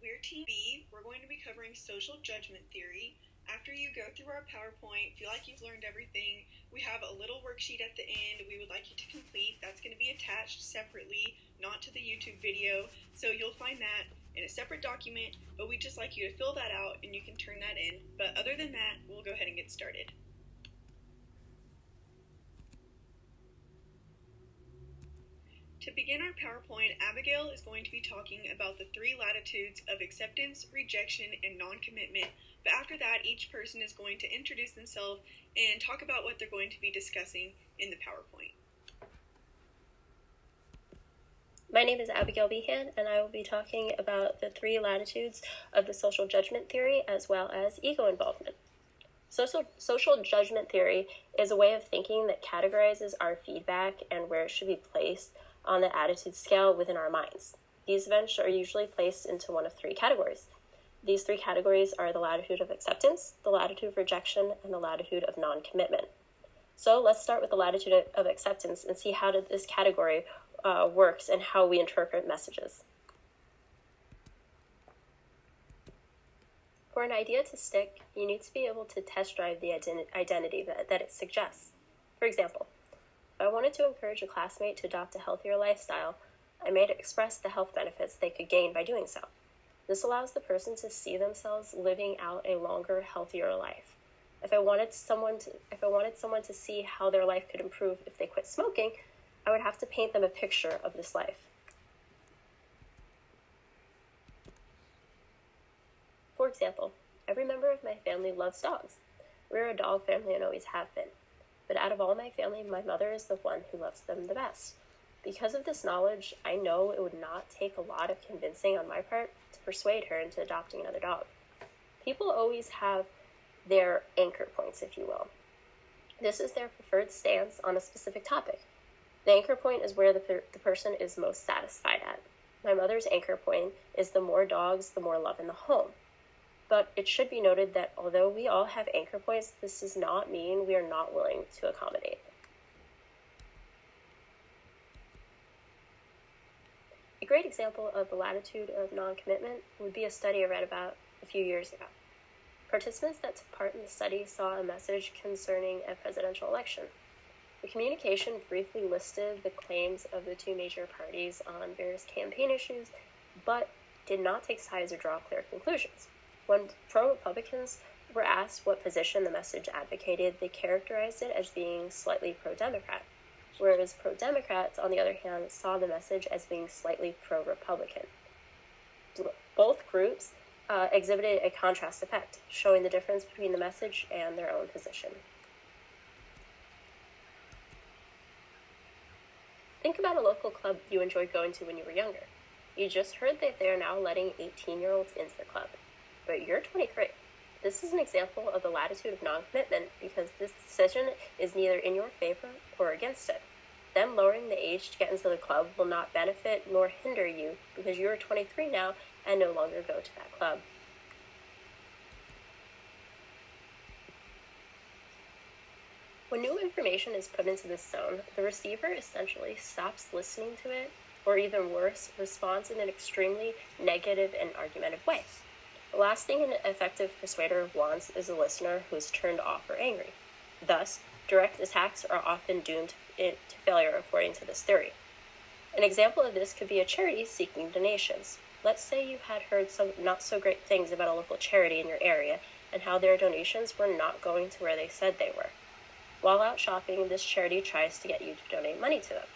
We're Team B. We're going to be covering social judgment theory. After you go through our PowerPoint, feel like you've learned everything, we have a little worksheet at the end we would like you to complete. That's going to be attached separately, not to the YouTube video, so you'll find that in a separate document, but we'd just like you to fill that out and you can turn that in. But other than that, we'll go ahead and get started. To begin our PowerPoint, Abigail is going to be talking about the 3 latitudes of acceptance, rejection, and non-commitment. But after that, each person is going to introduce themselves and talk about what they're going to be discussing in the PowerPoint. My name is Abigail Behan, and I will be talking about the 3 latitudes of the social judgment theory as well as ego involvement. Social judgment theory is a way of thinking that categorizes our feedback and where it should be placed on the attitude scale within our minds. These events are usually placed into one of 3 categories. These 3 categories are the latitude of acceptance, the latitude of rejection, and the latitude of non-commitment. So let's start with the latitude of acceptance and see how this category works and how we interpret messages. For an idea to stick, you need to be able to test drive the identity that it suggests. For example, if I wanted to encourage a classmate to adopt a healthier lifestyle, I may express the health benefits they could gain by doing so. This allows the person to see themselves living out a longer, healthier life. If I wanted someone to see how their life could improve if they quit smoking, I would have to paint them a picture of this life. For example, every member of my family loves dogs. We're a dog family and always have been. But out of all my family, my mother is the one who loves them the best. Because of this knowledge, I know it would not take a lot of convincing on my part to persuade her into adopting another dog. People always have their anchor points, if you will. This is their preferred stance on a specific topic. The anchor point is where the person is most satisfied at. My mother's anchor point is the more dogs, the more love in the home. But it should be noted that although we all have anchor points, this does not mean we are not willing to accommodate. A great example of the latitude of non-commitment would be a study I read about a few years ago. Participants that took part in the study saw a message concerning a presidential election. The communication briefly listed the claims of the 2 major parties on various campaign issues, but did not take sides or draw clear conclusions. When pro-Republicans were asked what position the message advocated, they characterized it as being slightly pro-Democrat, whereas pro-Democrats, on the other hand, saw the message as being slightly pro-Republican. Both groups exhibited a contrast effect, showing the difference between the message and their own position. Think about a local club you enjoyed going to when you were younger. You just heard that they are now letting 18-year-olds into the club. But you're 23. This is an example of the latitude of non-commitment because this decision is neither in your favor or against it. Them lowering the age to get into the club will not benefit nor hinder you because you're 23 now and no longer go to that club. When new information is put into this zone, the receiver essentially stops listening to it, or even worse, responds in an extremely negative and argumentative way. The last thing an effective persuader wants is a listener who is turned off or angry. Thus, direct attacks are often doomed to failure according to this theory. An example of this could be a charity seeking donations. Let's say you had heard some not so great things about a local charity in your area and how their donations were not going to where they said they were. While out shopping, this charity tries to get you to donate money to them.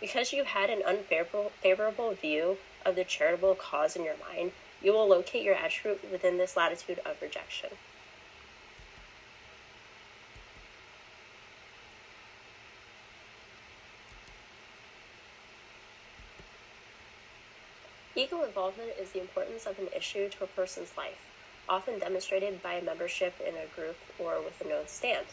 Because you had an unfavorable view of the charitable cause in your mind, you will locate your attribute within this latitude of rejection. Ego involvement is the importance of an issue to a person's life, often demonstrated by membership in a group or with a known stand.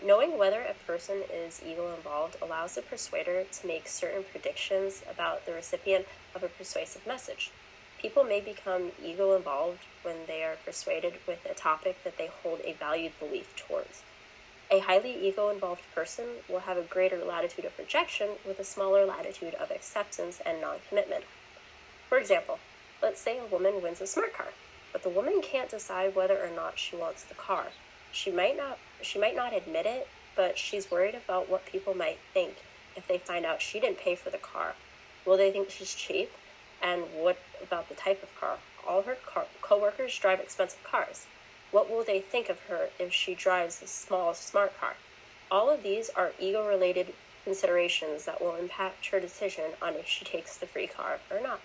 Knowing whether a person is ego involved allows the persuader to make certain predictions about the recipient of a persuasive message. People may become ego involved when they are persuaded with a topic that they hold a valued belief towards. A highly ego involved person will have a greater latitude of rejection with a smaller latitude of acceptance and non-commitment. For example, Let's say a woman wins a smart car, but the woman can't decide whether or not she wants the car. She might not admit it, but she's worried about what people might think if they find out she didn't pay for the car. Will they think she's cheap? And what about the type of car? All her co-workers drive expensive cars. What will they think of her if she drives a small, smart car? All of these are ego-related considerations that will impact her decision on if she takes the free car or not.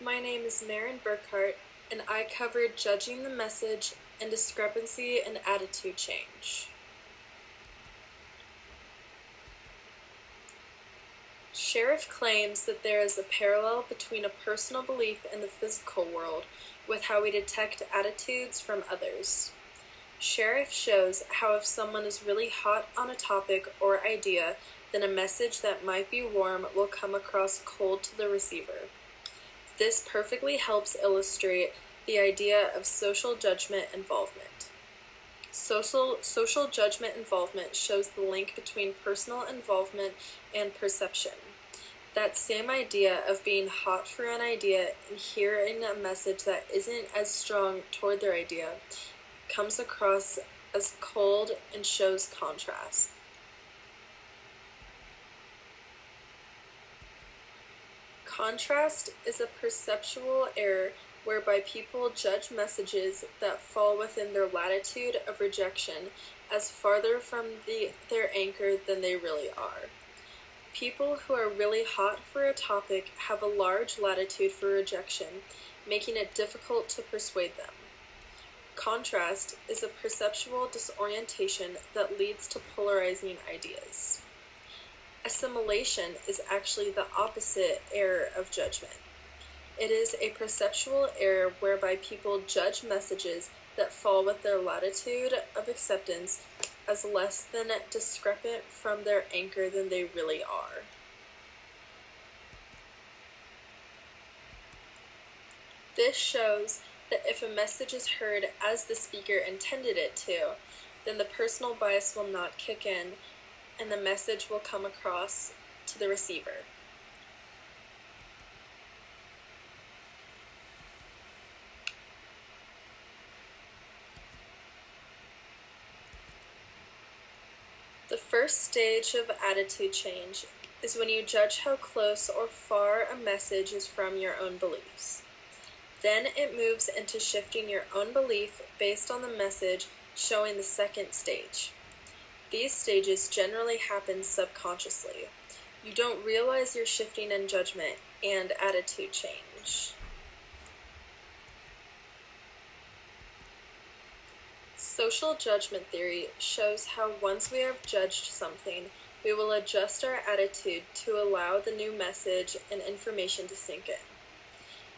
My name is Maren Burkhart, and I covered judging the message and discrepancy and attitude change. Sheriff claims that there is a parallel between a personal belief in the physical world with how we detect attitudes from others. Sheriff shows how if someone is really hot on a topic or idea, then a message that might be warm will come across cold to the receiver. This perfectly helps illustrate the idea of social judgment involvement. Social judgment involvement shows the link between personal involvement and perception. That same idea of being hot for an idea and hearing a message that isn't as strong toward their idea comes across as cold and shows contrast. Contrast is a perceptual error whereby people judge messages that fall within their latitude of rejection as farther from their anchor than they really are. People who are really hot for a topic have a large latitude for rejection, making it difficult to persuade them. Contrast is a perceptual disorientation that leads to polarizing ideas. Assimilation is actually the opposite error of judgment. It is a perceptual error whereby people judge messages that fall with their latitude of acceptance as less than discrepant from their anchor than they really are. This shows that if a message is heard as the speaker intended it to, then the personal bias will not kick in and the message will come across to the receiver. The first stage of attitude change is when you judge how close or far a message is from your own beliefs. Then it moves into shifting your own belief based on the message, showing the second stage. These stages generally happen subconsciously. You don't realize you're shifting in judgment and attitude change. Social judgment theory shows how once we have judged something, we will adjust our attitude to allow the new message and information to sink in.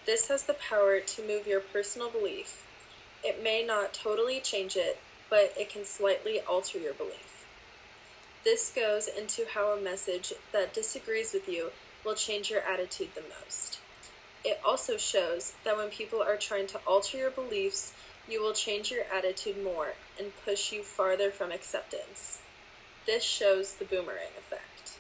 This has the power to move your personal belief. It may not totally change it, but it can slightly alter your belief. This goes into how a message that disagrees with you will change your attitude the most. It also shows that when people are trying to alter your beliefs, you will change your attitude more and push you farther from acceptance. This shows the boomerang effect.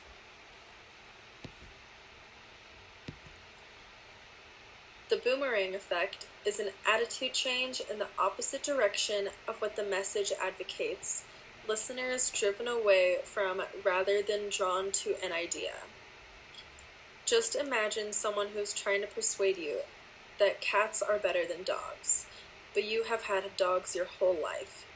The boomerang effect is an attitude change in the opposite direction of what the message advocates. Listeners driven away from rather than drawn to an idea. Just imagine someone who's trying to persuade you that cats are better than dogs, but you have had dogs your whole life.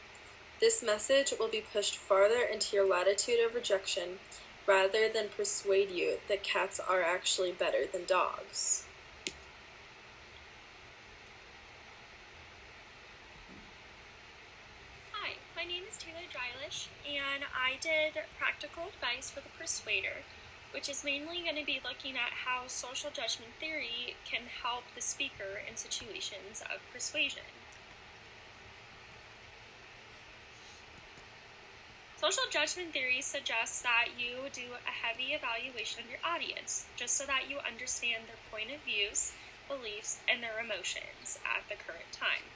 This message will be pushed farther into your latitude of rejection rather than persuade you that cats are actually better than dogs. Hi, my name is Taylor Drylish, and I did practical advice for the persuader, which is mainly going to be looking at how social judgment theory can help the speaker in situations of persuasion. Social judgment theory suggests that you do a heavy evaluation of your audience, just so that you understand their point of views, beliefs, and their emotions at the current time.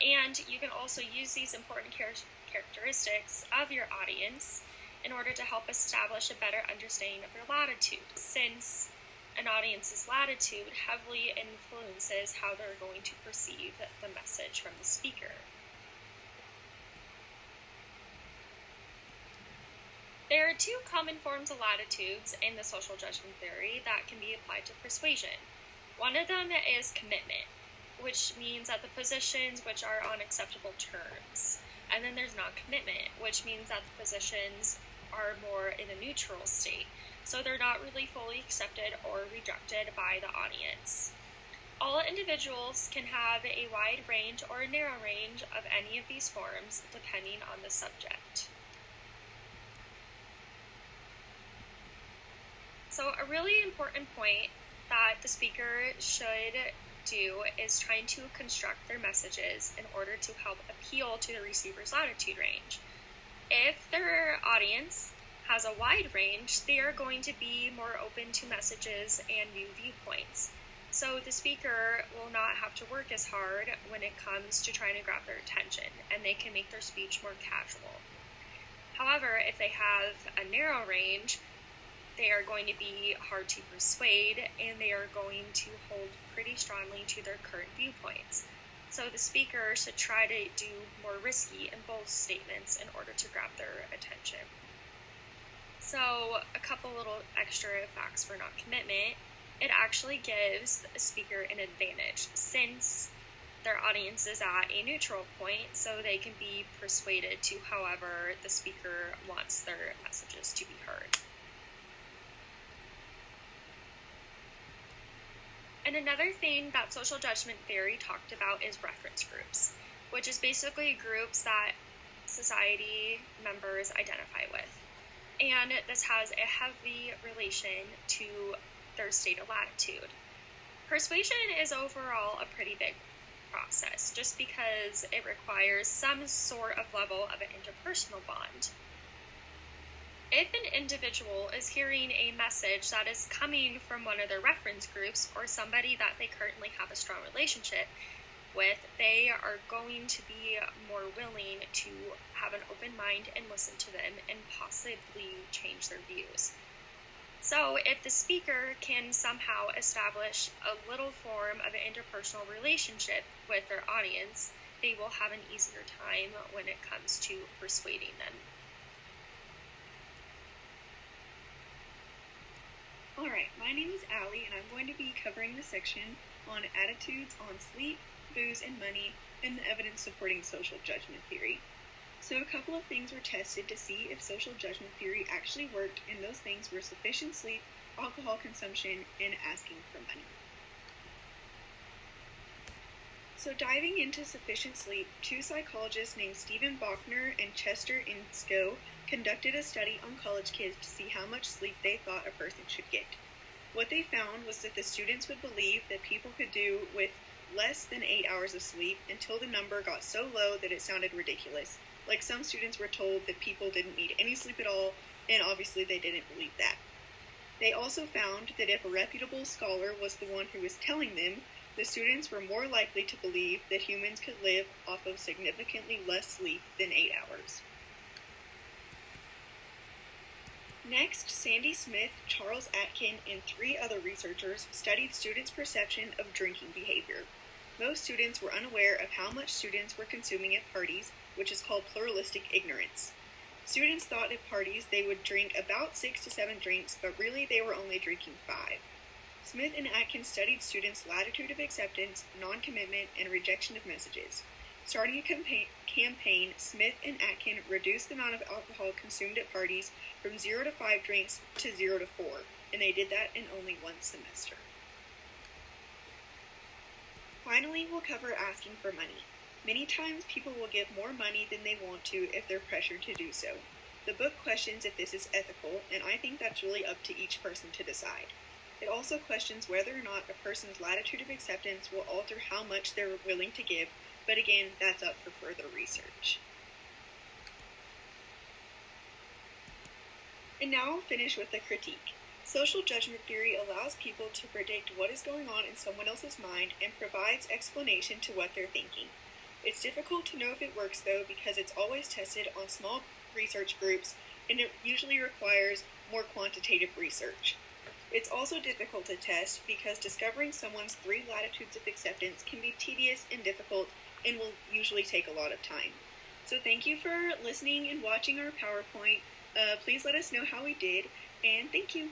And you can also use these important characteristics of your audience in order to help establish a better understanding of their latitude, since an audience's latitude heavily influences how they're going to perceive the message from the speaker. There are two common forms of latitudes in the social judgment theory that can be applied to persuasion. One of them is commitment, which means that the positions which are on acceptable terms. And then there's non-commitment, which means that the positions are more in a neutral state. So they're not really fully accepted or rejected by the audience. All individuals can have a wide range or a narrow range of any of these forms, depending on the subject. So a really important point that the speaker should do is trying to construct their messages in order to help appeal to the receiver's latitude range. If their audience has a wide range, they are going to be more open to messages and new viewpoints. So the speaker will not have to work as hard when it comes to trying to grab their attention, and they can make their speech more casual. However, if they have a narrow range, they are going to be hard to persuade, and they are going to hold pretty strongly to their current viewpoints. So the speaker should try to do more risky and bold statements in order to grab their attention. So a couple little extra facts for non-commitment. It actually gives a speaker an advantage since their audience is at a neutral point, so they can be persuaded to however the speaker wants their messages to be heard. And another thing that social judgment theory talked about is reference groups, which is basically groups that society members identify with. And this has a heavy relation to their state of latitude. Persuasion is overall a pretty big process, just because it requires some sort of level of an interpersonal bond. If an individual is hearing a message that is coming from one of their reference groups or somebody that they currently have a strong relationship with, they are going to be more willing to have an open mind and listen to them and possibly change their views. So if the speaker can somehow establish a little form of an interpersonal relationship with their audience, they will have an easier time when it comes to persuading them. Alright, my name is Allie, and I'm going to be covering the section on attitudes on sleep, booze, and money, and the evidence supporting social judgment theory. So a couple of things were tested to see if social judgment theory actually worked, and those things were sufficient sleep, alcohol consumption, and asking for money. So diving into sufficient sleep, two psychologists named Stephen Bachner and Chester Insko conducted a study on college kids to see how much sleep they thought a person should get. What they found was that the students would believe that people could do with less than 8 hours of sleep until the number got so low that it sounded ridiculous. Like some students were told that people didn't need any sleep at all, and obviously they didn't believe that. They also found that if a reputable scholar was the one who was telling them, the students were more likely to believe that humans could live off of significantly less sleep than 8 hours. Next, Sandy Smith, Charles Atkin, and 3 other researchers studied students' perception of drinking behavior. Most students were unaware of how much students were consuming at parties, which is called pluralistic ignorance. Students thought at parties they would drink about 6 to 7 drinks, but really they were only drinking 5. Smith and Atkin studied students' latitude of acceptance, non-commitment, and rejection of messages. Starting a campaign, Smith and Atkin reduced the amount of alcohol consumed at parties from 0 to 5 drinks to 0 to 4, and they did that in only 1 semester. Finally, we'll cover asking for money. Many times people will give more money than they want to if they're pressured to do so. The book questions if this is ethical, and I think that's really up to each person to decide. It also questions whether or not a person's latitude of acceptance will alter how much they're willing to give, but again, that's up for further research. And now I'll finish with the critique. Social judgment theory allows people to predict what is going on in someone else's mind and provides explanation to what they're thinking. It's difficult to know if it works though because it's always tested on small research groups, and it usually requires more quantitative research. It's also difficult to test because discovering someone's 3 latitudes of acceptance can be tedious and difficult and will usually take a lot of time. So thank you for listening and watching our PowerPoint. Please let us know how we did, and thank you.